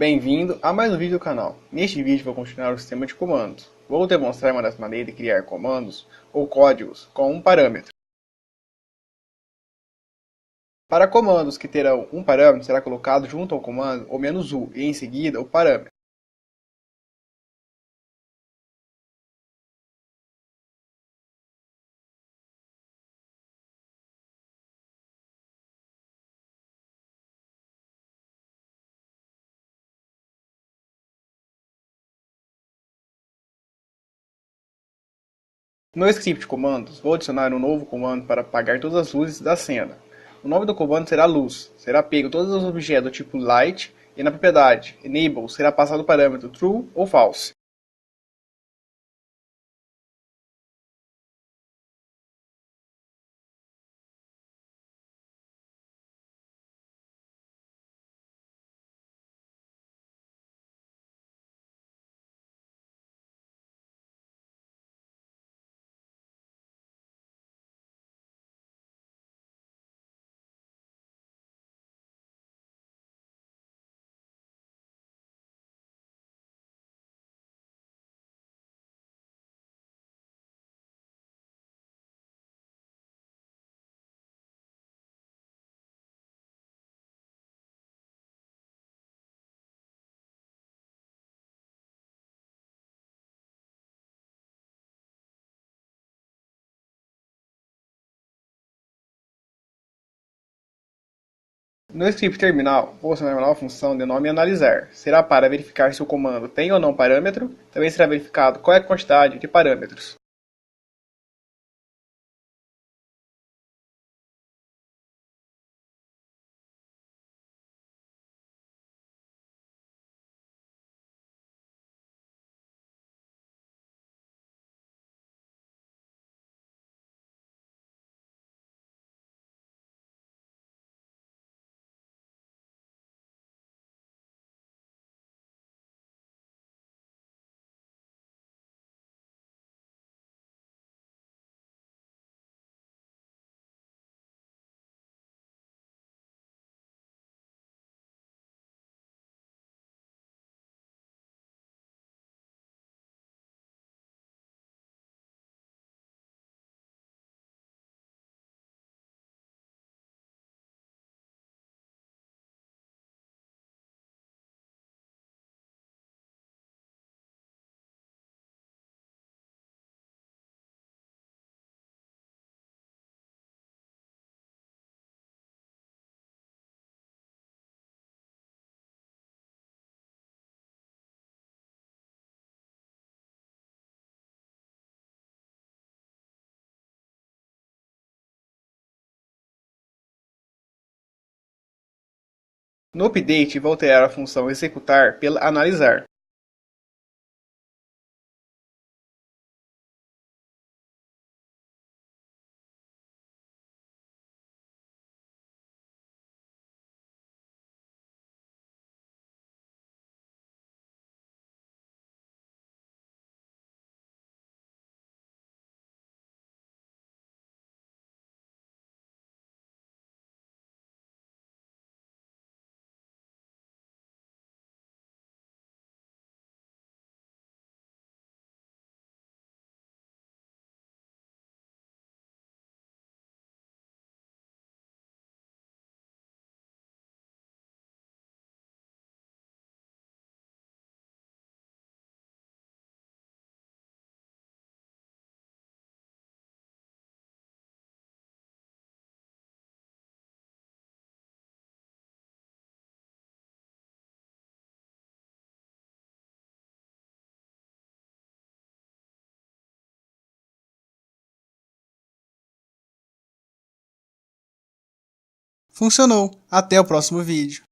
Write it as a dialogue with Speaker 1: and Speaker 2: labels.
Speaker 1: Bem-vindo a mais um vídeo do canal. Neste vídeo vou continuar o sistema de comandos. Vou demonstrar uma das maneiras de criar comandos ou códigos com um parâmetro. Para comandos que terão um parâmetro, será colocado junto ao comando o "-u" e em seguida o parâmetro. No script de comandos, vou adicionar um novo comando para apagar todas as luzes da cena. O nome do comando será luz. Será pego todos os objetos do tipo light e na propriedade enable será passado o parâmetro true ou false. No script terminal, vou acionar uma nova função de nome analisar. Será para verificar se o comando tem ou não parâmetro. Também será verificado qual é a quantidade de parâmetros. No update, vou alterar a função executar pela analisar.
Speaker 2: Funcionou. Até o próximo vídeo.